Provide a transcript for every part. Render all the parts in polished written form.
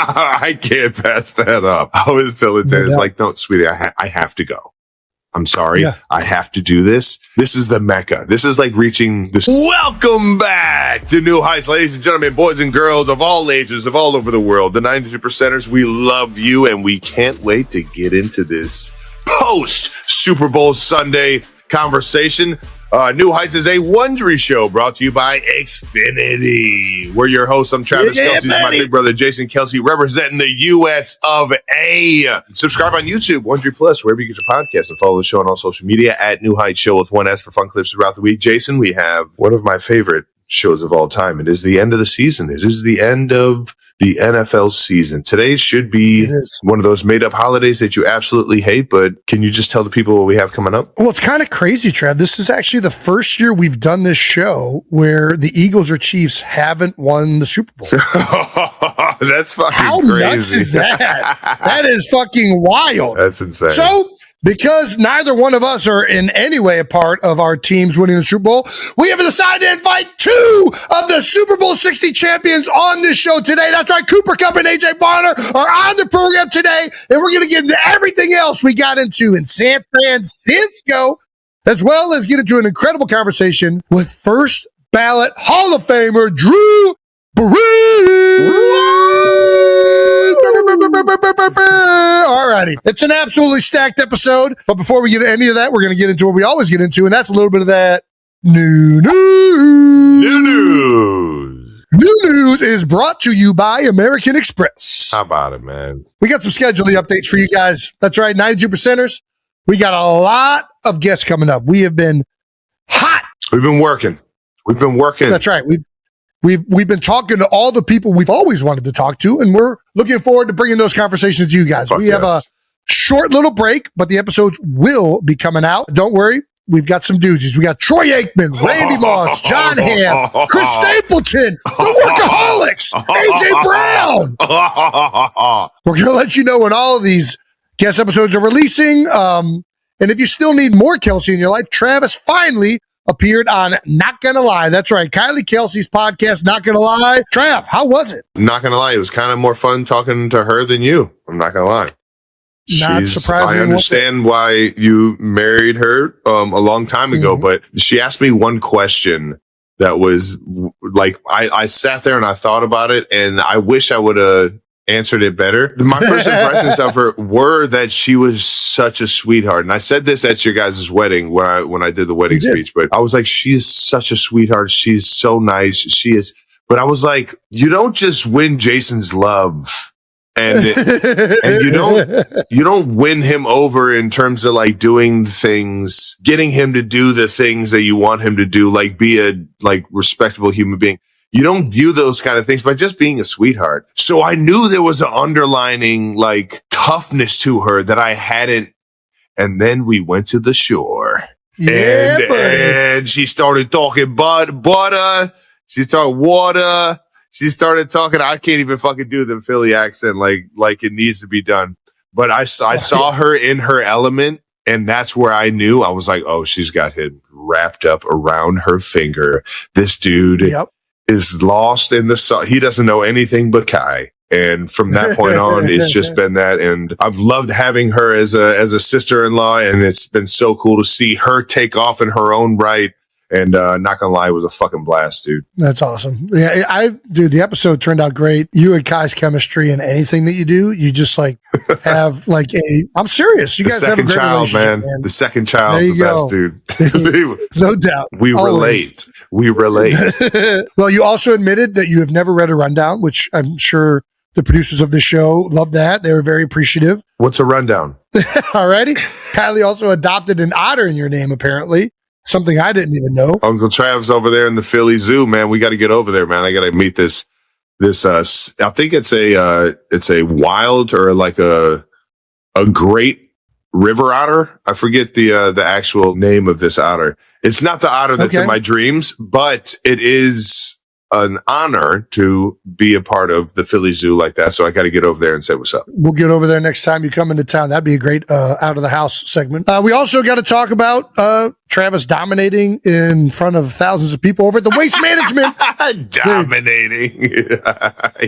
I can't pass that up. I was telling Dennis, like, no, sweetie, I have to go. I'm sorry. Yeah. I have to do this. This is the Mecca. This is like reaching this. Welcome back to New Heights, ladies and gentlemen, boys and girls of all ages, of all over the world. The 92%ers, we love you, and we can't wait to get into this post Super Bowl Sunday conversation. New Heights is a Wondery show brought to you by Xfinity. We're your hosts. I'm Travis Kelce. This is my big brother, Jason Kelce, representing the U.S. of A. Subscribe on YouTube, Wondery Plus, wherever you get your podcast, and follow the show on all social media at New Heights Show with one S for fun clips throughout the week. Jason, we have one of my favorite shows of all time. It is the end of the season. It is the end of the NFL season. Today should be one of those made-up holidays that you absolutely hate, but can you just tell the people what we have coming up? Well, it's kind of crazy, Trev. This is actually the first year we've done this show where the Eagles or Chiefs haven't won the Super Bowl. That's fucking How crazy. Nuts is that? That is fucking wild. That's insane. So, because neither one of us are in any way a part of our teams winning the Super Bowl, we have decided to invite two of the Super Bowl 60 champions on this show today. That's right. Cooper Kupp and AJ Bonner are on the program today, and we're going to get into everything else we got into in San Francisco, as well as get into an incredible conversation with first ballot Hall of Famer Drew Brees. Alrighty. It's an absolutely stacked episode. But before we get into any of that, we're going to get into what we always get into, and that's a little bit of that new news. New news is brought to you by American Express. How about it, man? We got some scheduling updates for you guys. That's right, 92%ers. We got a lot of guests coming up. We have been hot. We've been working. That's right. We've been talking to all the people we've always wanted to talk to, and we're looking forward to bringing those conversations to you guys. We have a short little break, but the episodes will be coming out. Don't worry. We've got some doozies. We got Troy Aikman, Randy Moss, John Hamm, Chris Stapleton, the Workaholics, AJ Brown. We're going to let you know when all of these guest episodes are releasing. And if you still need more Kelce in your life, Travis finally appeared on Not Gonna Lie. That's right. Kylie Kelce's podcast, Not Gonna Lie. Trav, how was it? Not gonna lie. It was kind of more fun talking to her than you. I'm not gonna lie. Not surprising. I understand why you married her a long time ago, but she asked me one question that was like, I sat there and I thought about it, and I wish I would have answered it better. My first impressions of her were that she was such a sweetheart. And I said this at your guys' wedding when I did the wedding speech, but I was like, she is such a sweetheart. She's so nice. She is. But I was like, you don't just win Jason's love. And you don't win him over in terms of like doing things, getting him to do the things that you want him to do, like be a like respectable human being. You don't do those kind of things by just being a sweetheart. So I knew there was an underlining like toughness to her that I hadn't. And then we went to the shore. Yeah, and she started talking butter. She started water. She started talking. I can't even fucking do the Philly accent like it needs to be done. But I saw her in her element, and that's where I knew. I was like, oh, she's got him wrapped up around her finger. This dude is lost in the sun. He doesn't know anything but Kai. And from that point on, it's just been that. And I've loved having her as a sister-in-law. And it's been so cool to see her take off in her own right. And not gonna lie, it was a fucking blast, dude. That's awesome. Yeah, dude, the episode turned out great. You and Kai's chemistry and anything that you do, you just like have like I'm serious. You guys have a great relationship, man. The second child's the best, dude. No doubt. We relate. Well, you also admitted that you have never read a rundown, which I'm sure the producers of the show love that. They were very appreciative. What's a rundown? Alrighty. Kylie also adopted an otter in your name, apparently. Something I didn't even know. Uncle Trav's over there in the Philly Zoo, man. We got to get over there, man. I got to meet this. I think it's a wild or like a great river otter. I forget the actual name of this otter. It's not the otter that's in my dreams, but it is an honor to be a part of the Philly Zoo like that. So I got to get over there and say what's up. We'll get over there next time you come into town. That'd be a great out of the house segment. We also got to talk about Travis dominating in front of thousands of people over at the Waste Management. Dominating.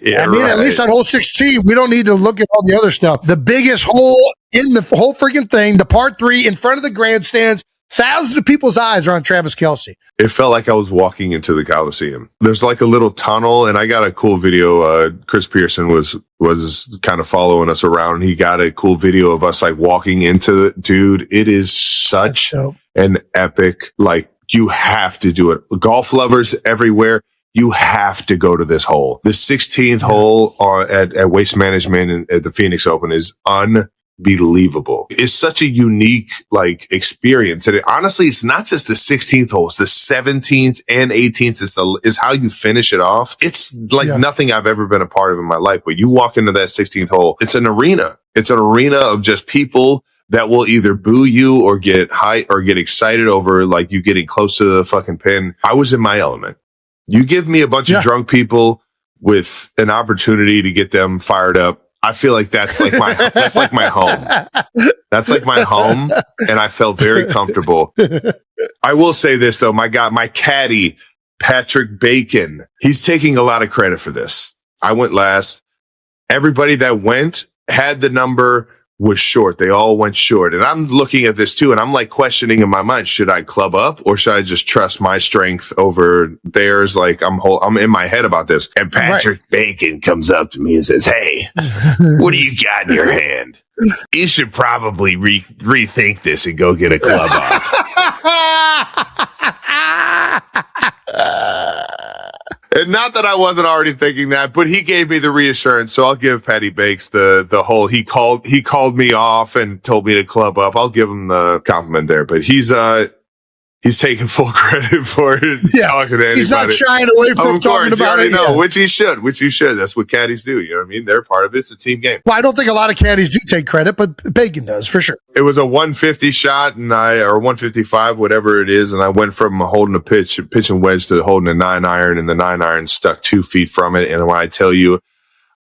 Yeah, I mean, right. At least on hole 16, we don't need to look at all the other stuff. The biggest hole in the whole freaking thing, the part 3 in front of the grandstands. Thousands of people's eyes are on Travis Kelce. It felt like I was walking into the Coliseum. There's like a little tunnel, and I got a cool video. Chris Pearson was kind of following us around, and he got a cool video of us like walking into it. Dude, it is such an epic, like, you have to do it. Golf lovers everywhere, you have to go to this hole. The 16th hole at Waste Management at the Phoenix Open is unbelievable. It's such a unique like experience, and honestly, it's not just the 16th hole; it's the 17th and 18th. Is how you finish it off. It's like nothing I've ever been a part of in my life. But you walk into that 16th hole, it's an arena. It's an arena of just people that will either boo you or get hype or get excited over like you getting close to the fucking pin. I was in my element. You give me a bunch of drunk people with an opportunity to get them fired up. I feel like that's like my home. That's like my home, and I felt very comfortable. I will say this though, my caddy, Patrick Bacon, he's taking a lot of credit for this. I went last. Everybody that went had the number, was short. They all went short. And I'm looking at this too, and I'm like questioning in my mind, should I club up or should I just trust my strength over theirs? Like I'm in my head about this. And Patrick Bacon comes up to me and says, "Hey, what do you got in your hand? You should probably rethink this and go get a club up." And not that I wasn't already thinking that, but he gave me the reassurance. So I'll give Patty Bakes the whole, he called me off and told me to club up. I'll give him the compliment there, but he's taking full credit for it. Talking to anybody. He's not shying away from talking about it. No, which he should. That's what caddies do. You know what I mean? They're part of it. It's a team game. Well, I don't think a lot of caddies do take credit, but Bacon does for sure. It was a 150 shot or 155, whatever it is. And I went from holding a pitching wedge to holding a 9-iron, and the 9-iron stuck 2 feet from it. And when I tell you,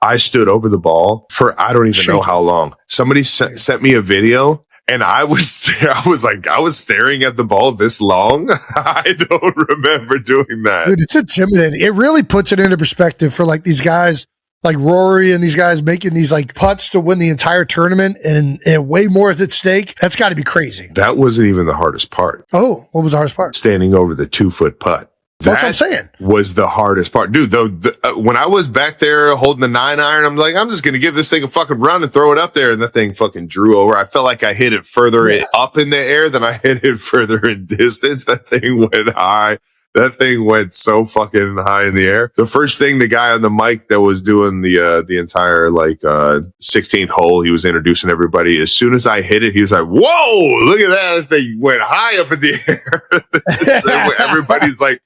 I stood over the ball for, I don't even know how long. Somebody sent me a video. And I was staring at the ball this long. I don't remember doing that. Dude, it's intimidating. It really puts it into perspective for like these guys like Rory and these guys making these like putts to win the entire tournament and way more is at stake. That's got to be crazy. That wasn't even the hardest part. Oh, what was the hardest part? Standing over the 2-foot putt. That's what I'm saying. Was the hardest part. Dude, though, when I was back there holding the 9-iron, I'm like, I'm just going to give this thing a fucking run and throw it up there. And the thing fucking drew over. I felt like I hit it further up in the air than I hit it further in distance. That thing went high. That thing went so fucking high in the air. The first thing the guy on the mic that was doing the entire 16th hole, he was introducing everybody. As soon as I hit it, he was like, "Whoa, look at that. That thing went high up in the air." Everybody's like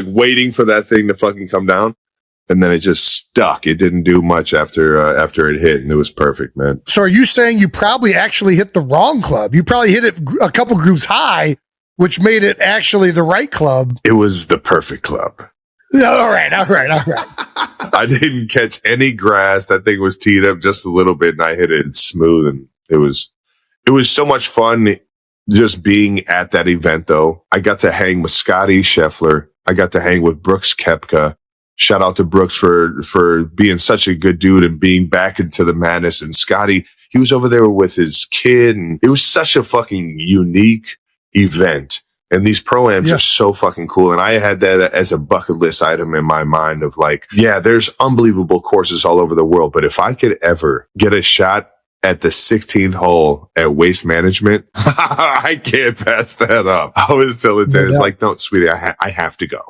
waiting for that thing to fucking come down. And then it just stuck. It didn't do much after it hit, and it was perfect, man. So are you saying you probably actually hit the wrong club? You probably hit it a couple grooves high, which made it actually the right club. It was the perfect club. All right. I didn't catch any grass. That thing was teed up just a little bit, and I hit it smooth, and it was so much fun just being at that event, though. I got to hang with Scotty Scheffler. I got to hang with Brooks Koepka. Shout out to Brooks for being such a good dude and being back into the madness. And Scotty, he was over there with his kid, and it was such a fucking unique event. And these pro-ams are so fucking cool. And I had that as a bucket list item in my mind of there's unbelievable courses all over the world. But if I could ever get a shot at the 16th hole at Waste Management, I can't pass that up. I was telling Dennis, no, sweetie, I have to go.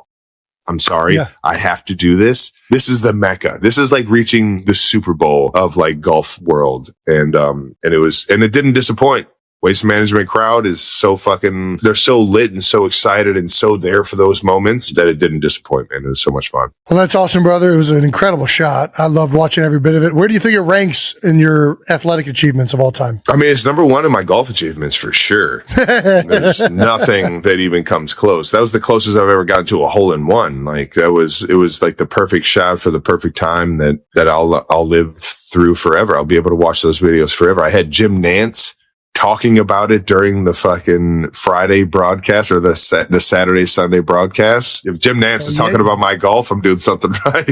I'm sorry. Yeah. I have to do this. This is the Mecca. This is like reaching the Super Bowl of golf world. And it didn't disappoint. Waste Management crowd is so fucking, they're so lit and so excited and so there for those moments that it didn't disappoint, man. It was so much fun. Well, that's awesome, brother. It was an incredible shot. I loved watching every bit of it. Where do you think it ranks in your athletic achievements of all time? I mean, it's number one in my golf achievements for sure. There's nothing that even comes close. That was the closest I've ever gotten to a hole in one. Like it was like the perfect shot for the perfect time that I'll live through forever. I'll be able to watch those videos forever. I had Jim Nantz talking about it during the fucking Friday broadcast or the Saturday, Sunday broadcast. If Jim Nantz is talking about my golf, I'm doing something right.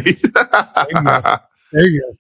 There you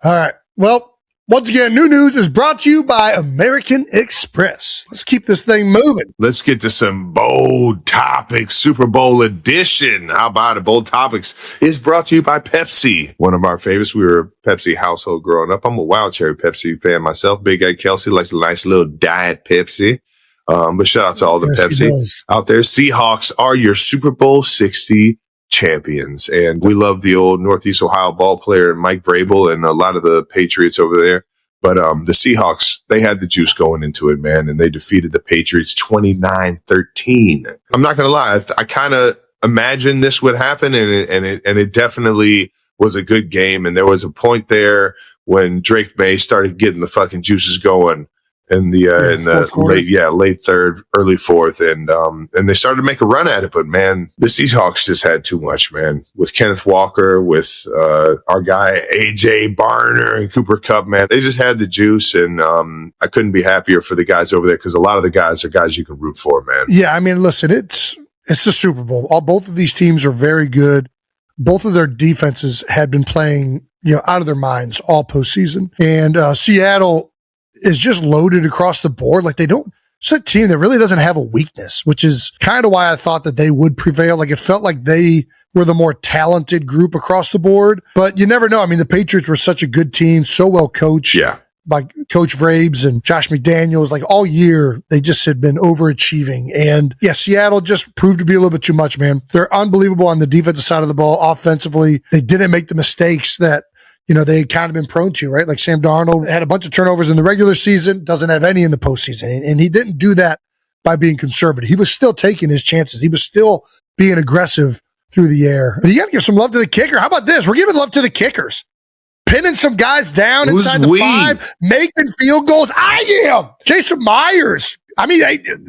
go. All right. Well, once again, New News is brought to you by American Express. Let's keep this thing moving. Let's get to some bold topics. Super Bowl edition. How about it? Bold Topics is brought to you by Pepsi. One of our favorites. We were a Pepsi household growing up. I'm a Wild Cherry Pepsi fan myself. Big Ed Kelce likes a nice little diet Pepsi. But shout out to all the Pepsi out there. Seahawks are your Super Bowl 60 champions. And we love the old Northeast Ohio ball player, Mike Vrabel, and a lot of the Patriots over there. But the Seahawks, they had the juice going into it, man, and they defeated the Patriots 29-13. I'm not going to lie. I kind of imagined this would happen, and it definitely was a good game. And there was a point there when Drake May started getting the fucking juices going in the late third, early fourth, and they started to make a run at it. But man, the Seahawks just had too much, man. With Kenneth Walker, with our guy AJ Barner and Cooper Kupp, man, they just had the juice, and I couldn't be happier for the guys over there because a lot of the guys are guys you can root for, man. Yeah, I mean, listen, it's the Super Bowl. Both of these teams are very good. Both of their defenses had been playing, out of their minds all postseason, and Seattle is just loaded across the board. Like it's a team that really doesn't have a weakness, which is kind of why I thought that they would prevail. Like it felt like they were the more talented group across the board, but you never know. I mean, the Patriots were such a good team, so well coached by Coach Vrabes and Josh McDaniels. Like all year, they just had been overachieving. And yeah, Seattle just proved to be a little bit too much, man. They're unbelievable on the defensive side of the ball. Offensively, they didn't make the mistakes that they had kind of been prone to, right? Like Sam Darnold had a bunch of turnovers in the regular season, doesn't have any in the postseason. And he didn't do that by being conservative. He was still taking his chances. He was still being aggressive through the air. But you got to give some love to the kicker. How about this? We're giving love to the kickers. Pinning some guys down inside the 5, making field goals. I am Jason Myers. I mean,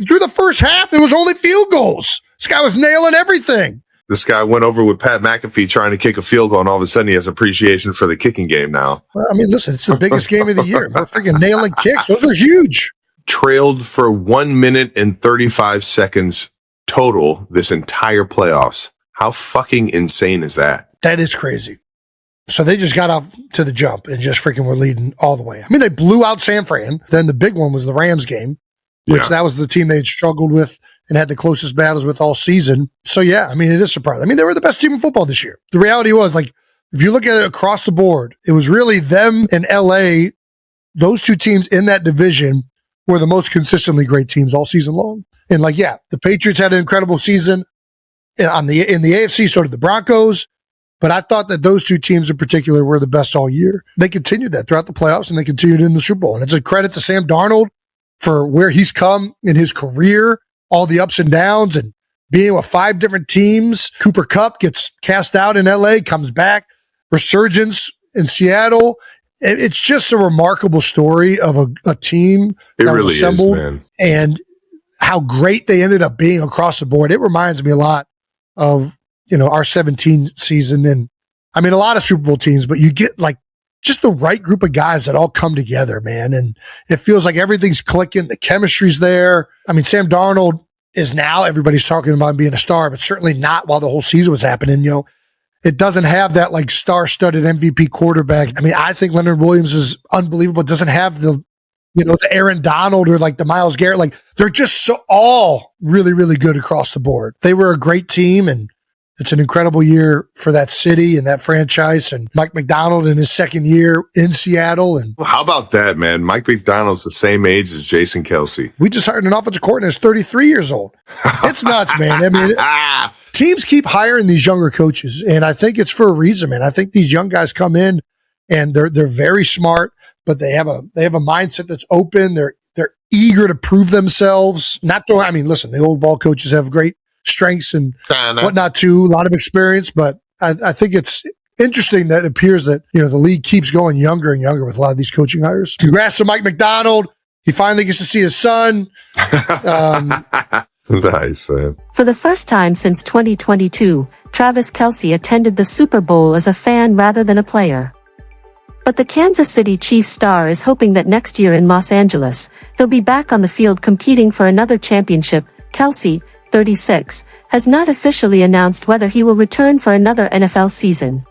through the first half, it was only field goals. This guy was nailing everything. This guy went over with Pat McAfee trying to kick a field goal, and all of a sudden he has appreciation for the kicking game now. Well, I mean, listen, it's the biggest game of the year. We're freaking nailing kicks. Those are huge. Trailed for 1 minute and 35 seconds total this entire playoffs. How fucking insane is that? That is crazy. So they just got off to the jump and just freaking were leading all the way. I mean, they blew out San Fran. Then the big one was the Rams game, which that was the team they had struggled with and had the closest battles with all season. So, yeah, I mean, it is surprising. I mean, they were the best team in football this year. The reality was, like, if you look at it across the board, it was really them and L.A., those two teams in that division were the most consistently great teams all season long. And, like, yeah, the Patriots had an incredible season. In the AFC, so did the Broncos. But I thought that those two teams in particular were the best all year. They continued that throughout the playoffs, and they continued in the Super Bowl. And it's a credit to Sam Darnold for where he's come in his career, all the ups and downs, and being with 5 different teams. Cooper Kupp gets cast out in LA, comes back, resurgence in Seattle. It's just a remarkable story of a team that really was assembled, is, man. And how great they ended up being across the board. It reminds me a lot of, our 17 season. And I mean, a lot of Super Bowl teams, but you get like just the right group of guys that all come together, man. And it feels like everything's clicking. The chemistry's there. I mean, Sam Darnold is now, everybody's talking about him being a star, but certainly not while the whole season was happening. It doesn't have that like star-studded MVP quarterback. I mean, I think Leonard Williams is unbelievable. It doesn't have the Aaron Donald or like the Myles Garrett. Like they're just all really, really good across the board. They were a great team, and it's an incredible year for that city and that franchise. And Mike McDonald in his second year in Seattle. And well, how about that, man? Mike McDonald's the same age as Jason Kelce. We just hired an offensive coordinator that's 33 years old. It's nuts, man. I mean, teams keep hiring these younger coaches, and I think it's for a reason, man. I think these young guys come in and they're very smart, but they have a mindset that's open. They're eager to prove themselves. Listen, the old ball coaches have great strengths and whatnot too, a lot of experience, but I think it's interesting that it appears that, the league keeps going younger and younger with a lot of these coaching hires. Congrats to Mike McDonald. He finally gets to see his son. Nice, man. For the first time since 2022, Travis Kelce attended the Super Bowl as a fan rather than a player. But the Kansas City Chiefs star is hoping that next year in Los Angeles, he'll be back on the field competing for another championship. Kelce, 36, has not officially announced whether he will return for another NFL season.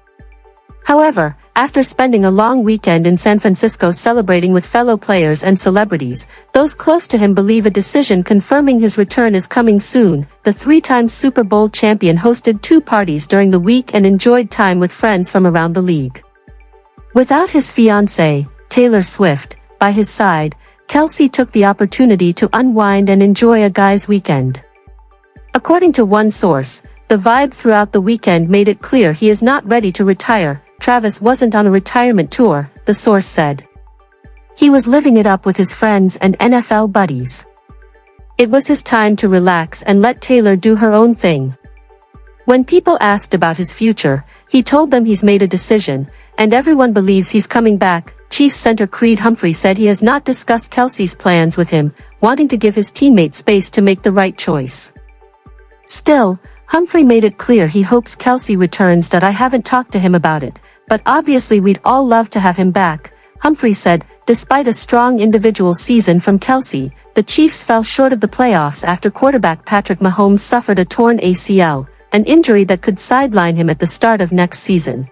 However, after spending a long weekend in San Francisco celebrating with fellow players and celebrities, those close to him believe a decision confirming his return is coming soon. The three-time Super Bowl champion hosted 2 parties during the week and enjoyed time with friends from around the league. Without his fiancée, Taylor Swift, by his side, Kelce took the opportunity to unwind and enjoy a guy's weekend. According to one source, the vibe throughout the weekend made it clear he is not ready to retire. Travis wasn't on a retirement tour, the source said. He was living it up with his friends and NFL buddies. It was his time to relax and let Taylor do her own thing. When people asked about his future, he told them he's made a decision, and everyone believes he's coming back. Chiefs center Creed Humphrey said he has not discussed Kelce's plans with him, wanting to give his teammates space to make the right choice. Still, Humphrey made it clear he hopes Kelce returns. That I haven't talked to him about it, but obviously we'd all love to have him back, Humphrey said. Despite a strong individual season from Kelce, the Chiefs fell short of the playoffs after quarterback Patrick Mahomes suffered a torn ACL, an injury that could sideline him at the start of next season.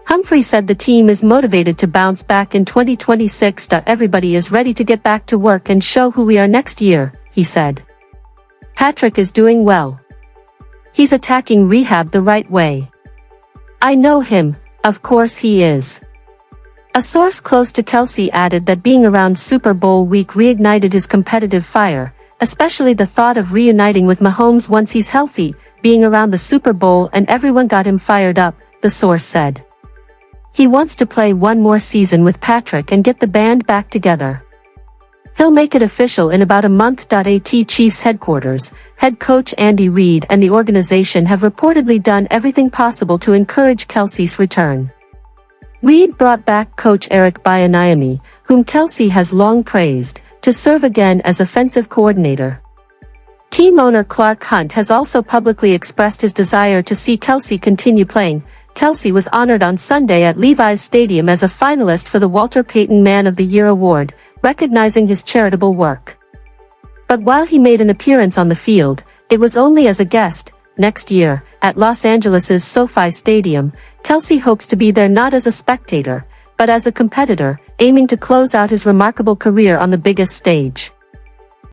Humphrey said the team is motivated to bounce back in 2026. Everybody is ready to get back to work and show who we are next year, he said. Patrick is doing well. He's attacking rehab the right way. I know him, of course he is. A source close to Kelce added that being around Super Bowl week reignited his competitive fire, especially the thought of reuniting with Mahomes once he's healthy. Being around the Super Bowl and everyone got him fired up, the source said. He wants to play one more season with Patrick and get the band back together. He'll make it official in about a month. At Chiefs headquarters, head coach Andy Reid and the organization have reportedly done everything possible to encourage Kelce's return. Reid brought back coach Eric Bieniemy, whom Kelce has long praised, to serve again as offensive coordinator. Team owner Clark Hunt has also publicly expressed his desire to see Kelce continue playing. Kelce was honored on Sunday at Levi's Stadium as a finalist for the Walter Payton Man of the Year award, recognizing his charitable work. But while he made an appearance on the field, it was only as a guest. Next year, at Los Angeles' SoFi Stadium, Kelce hopes to be there not as a spectator, but as a competitor, aiming to close out his remarkable career on the biggest stage.